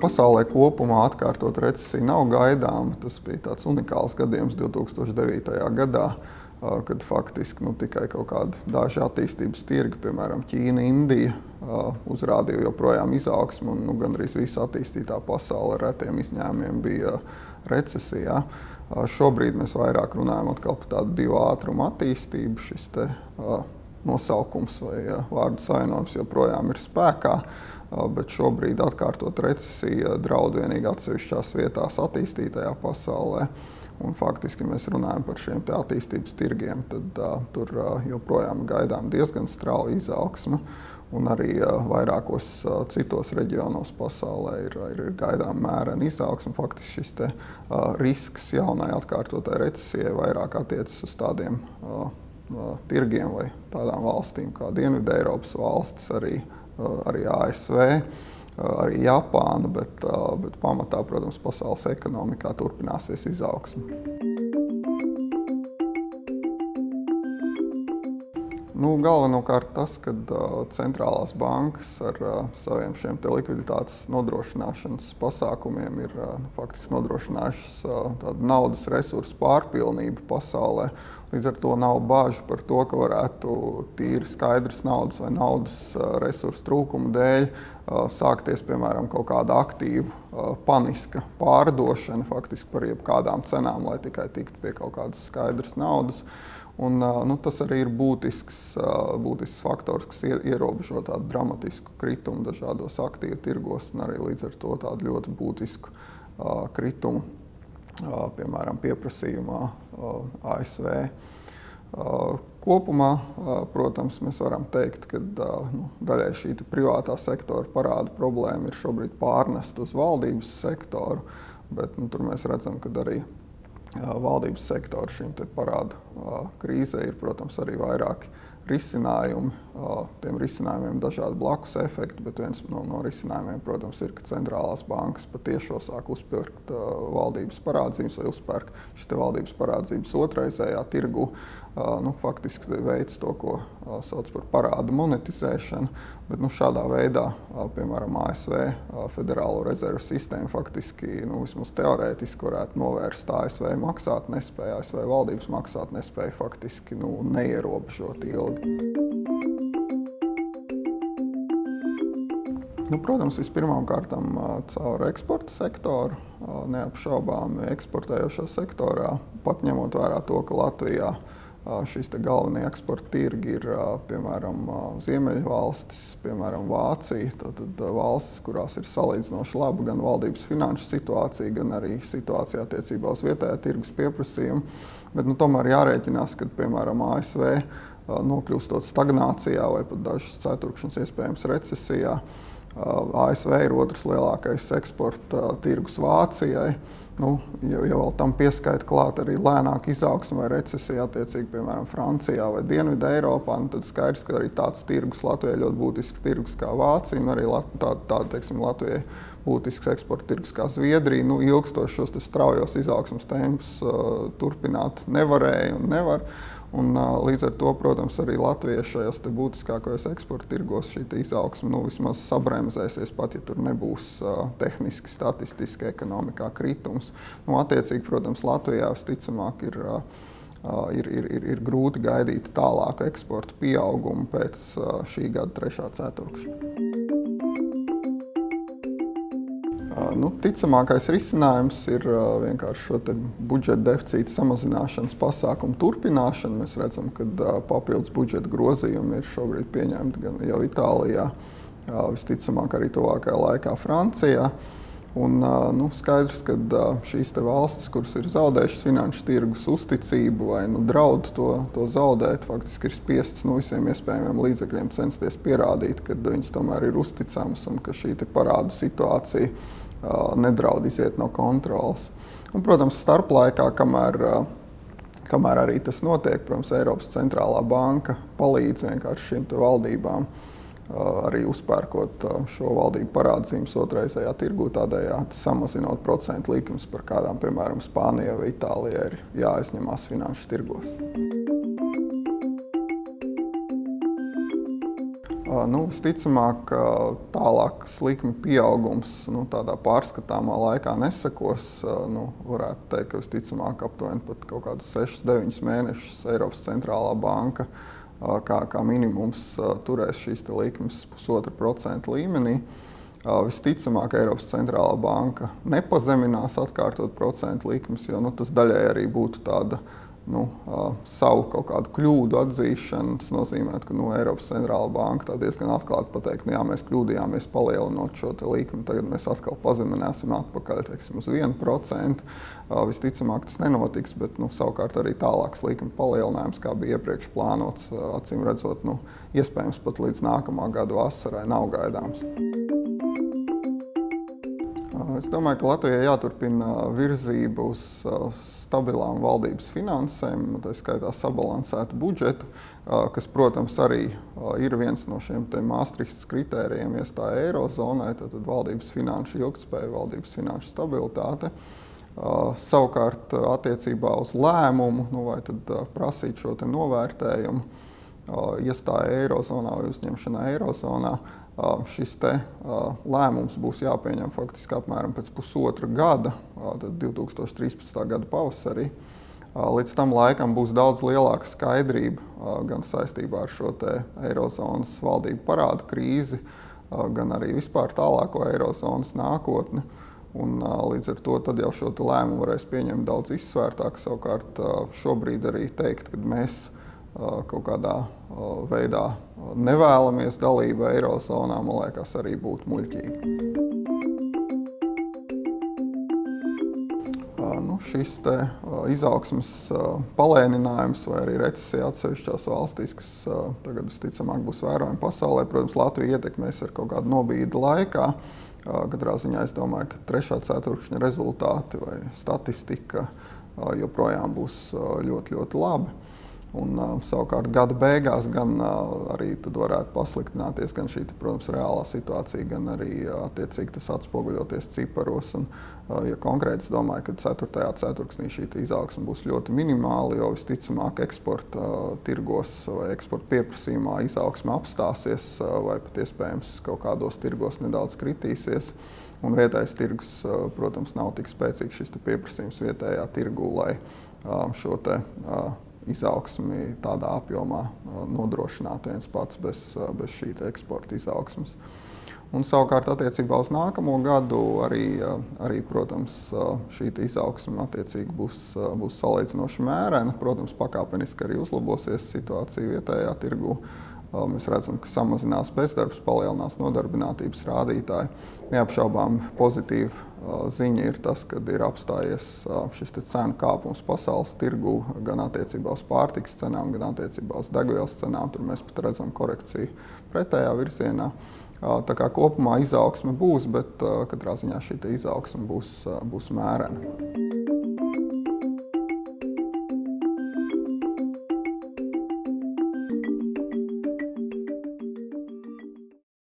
Pasaulē kopumā atkārtot recesiju nav gaidāma. Tas bija tāds unikāls gadījums 2009. gadā, kad faktiski tikai kaut kādi daži attīstības tirgi, piemēram, Ķīna, Indija, uzrādīja joprojām izaugsmu, un gandrīz visa attīstītā pasaule ar retiem izņēmumiem bija recesijā. Šobrīd mēs vairāk runājam atkal par tādu divu ātrumu attīstību. Šis nosaukums vai vārdu savienojums joprojām ir spēkā, bet šobrīd atkārtot recesija draud vienīgi atsevišķās vietās attīstītajā pasaulē. Un faktiski mēs runājam par šiem attīstības tirgiem, tad tur joprojām gaidām diezgan strauja izaugsme. Un arī vairākos citos reģionos pasaulē ir gaidām mērena izaugsme. Faktiski šis risks jaunai atkārtotai recesijai vairāk attiecas uz tādiem tirgiem vai tādām valstīm kā Dienvideiropas valstis, arī ASV, arī Japāna, bet pamatā, protams, pasaules ekonomikā turpināsies izaugsme. Galvenokārt tas, ka centrālās bankas ar saviem šiem likviditātes nodrošināšanas pasākumiem ir faktiski nodrošinājušas tādu naudas resursu pārpilnību pasaulē. Līdz ar to nav bāžu par to, ka varētu tīri skaidrs naudas vai naudas resursu trūkuma dēļ sākties, piemēram, kaut kāda aktīva paniska pārdošana faktiski par jebkādām cenām, lai tikai tiktu pie kaut kādas skaidras naudas. Un, tas arī ir būtisks faktors, kas ierobežo tādu dramatisku kritumu dažādos aktīvu tirgos un arī līdz ar to tādu ļoti būtisku kritumu, piemēram, pieprasījumā ASV. Kopumā, protams, mēs varam teikt, ka daļai šī privātā sektora parāda problēma ir šobrīd pārnesta uz valdības sektoru, bet tur mēs redzam, ka arī valdības sektora šīm parādu krīzē ir, protams, arī vairāki risinājumi. Tiem risinājumiem dažādi blakus efekti, bet viens no risinājumiem, protams, ir, ka centrālās bankas patiešo sāk uzpirkt valdības parādzības vai uzpērk šis valdības parādzības otraizējā tirgu. Faktiski veids to, ko sauc par parādu monetizēšanu, bet šādā veidā, piemēram, ASV Federālo rezervu sistēma faktiski, vismaz teorētiski varētu novērst ASV maksātnespēju, ASV valdības maksātnespēju faktiski neierobežot ilgi. Protams, vispirmām kārtām caur eksporta sektoru, neapšaubām eksportējošā sektorā, pat ņemot vērā to, ka Latvijā šīs galvenie eksporta tirgi ir, piemēram, Ziemeļvalstis, piemēram, Vācija, tad valstis, kurās ir salīdzinoši laba gan valdības finanšu situācija, gan arī situācija attiecībā uz vietējā tirgus pieprasījumu. Bet tomēr jārēķinās, ka, piemēram, ASV nokļūstot stagnācijā vai pat dažas ceturkšņas iespējams recesijā, ASV ir otrs lielākais eksporta tirgus Vācijai. Ja vēl tam pieskaita klāt arī lēnāka izaugsme vai recesija attiecīgi, piemēram, Francijā vai Dienvidu Eiropā, tad skaidrs, ka arī tāds tirgus Latvijai ļoti būtisks tirgus kā Vācija, un arī Latvijai būtisks eksporta tirgus kā Zviedrija. Ilgstoši šos straujos izaugsmes tempus turpināt nevarēja un nevar. Un, līdz ar to, protams, arī Latvija šajos būtiskākajos eksporta tirgos šī izaugsme vismaz sabremzēsies, pat ja tur nebūs tehniski, statistiski ekonomikā kritums. Attiecīgi, protams, Latvijā visticamāk ir grūti gaidīt tālāku eksporta pieaugumu pēc šī gada 3. ceturkšņa. Ticamākais risinājums ir vienkārši šo budžeta deficīta samazināšanas pasākumu turpināšana. Mēs redzam, ka papildus budžeta grozījumi ir šobrīd pieņemti gan jau Itālijā, visticamāk arī tuvākajā laikā Francijā. Un, skaidrs, ka šīs valstis, kuras ir zaudējušas finanšu tirgus uzticību vai draud to zaudēt, faktiski ir spiestas visiem iespējamiem līdzekļiem censties pierādīt, ka viņas tomēr ir uzticamas un ka šī parādu situācija nedraud iziet no kontrolas. Un, protams, starplaikā, kamēr arī tas notiek, protams, Eiropas centrālā banka palīdz vienkārši šīm valdībām arī uzpērkot šo valdību parādzīmes otraizējā tirgū, tādējādi samazinot procentu likumus, par kādām, piemēram, Spānijai vai Itālijai ir jāaizņemās finanšu tirgos. Visticamāk, tālāks likmi pieaugums tādā pārskatāmā laikā nesekos. Varētu teikt, ka visticamāk aptuveni pat kaut kādus 6-9 mēnešus Eiropas centrālā banka kā minimums turēs šīs likmes 1,5% līmenī. Visticamāk, Eiropas centrālā banka nepazeminās atkārtot procentu likmes, jo tas daļai arī būtu tāda savu kaut kādu kļūdu atzīšana. Tas nozīmē, ka Eiropas centrālā banka tā diezgan atklāti pateikt, jā, mēs kļūdījāmies palielinot šo likmi, tagad mēs atkal pazemināsim atpakaļ, teiksim, uz 1%. Visticamāk, tas nenotiks, bet savukārt arī tālāks likuma palielinājums, kā bija iepriekš plānots, acīm redzot, iespējams pat līdz nākamā gada vasarai nav gaidāms. Es domāju, ka Latvijai jāturpina virzība uz stabilām valdības finansēm, tā skaitā sabalansētu budžetu, kas, protams, arī ir viens no šiem Maastrichtas kritērijiem iestāja Eirozonai, tātad valdības finanšu ilgtspēja, valdības finanšu stabilitāte. Savukārt, attiecībā uz lēmumu, vai tad prasīt šo novērtējumu, iestāja Eirozonā vai uzņemšanā Eirozonā, šis lēmums būs jāpieņem faktiski apmēram pēc pusotra gada, tad 2013. gada pavasarī. Līdz tam laikam būs daudz lielāka skaidrība gan saistībā ar šo Eirozonas valdību parādu krīzi, gan arī vispār tālāko Eirozonas nākotni. Un, līdz ar to tad jau šo lēmumu varēs pieņemt daudz izsvērtāk. Savukārt šobrīd arī teikt, ka mēs kaut kādā veidā nevēlamies dalību Eirozonā, man liekas, arī būtu muļķīgi. Šis izaugsmes palēninājums vai arī recesija atsevišķās valstīs, kas tagad visticamāk būs vērojami pasaulē, protams, Latviju ietekmēs ar kaut kādu nobīdi laikā. Katrā ziņā es domāju, ka 3. ceturkšņa rezultāti vai statistika joprojām būs ļoti, ļoti labi. Un, savukārt gada beigās gan arī tad varētu pasliktināties gan šī, protams, reālā situācija, gan arī attiecīgi tas atspoguļoties ciparos. Un, ja konkrēti es domāju, ka 4. ceturksnī šī izaugsme būs ļoti minimāla, jo visticamāk eksporta tirgos vai eksporta pieprasījumā izaugsme apstāsies vai pat iespējams kaut kādos tirgos nedaudz kritīsies. Un vietējais tirgus, protams, nav tik spēcīgs šis pieprasījums vietējā tirgū, lai šo izaugsmi tādā apjomā nodrošinātu viens pats bez šī eksporta izaugsmes. Un savukārt attiecībā uz nākamo gadu arī protams, šī izaugsme attiecīgi būs salīdzinoši mērena. Protams, pakāpeniski arī uzlabosies situācija vietējā tirgū. Mēs redzam, ka samazinās bezdarbs, palielinās nodarbinātības rādītāji. Neapšaubām pozitīva ziņa ir tas, ka ir apstājies šis cenu kāpums pasaules tirgū gan attiecībā uz pārtikas cenām, gan attiecībā uz degvielas cenām. Tur mēs pat redzam korekciju pretējā virzienā. Tā kā kopumā izaugsme būs, bet katrā ziņā šī izaugsme būs mērena.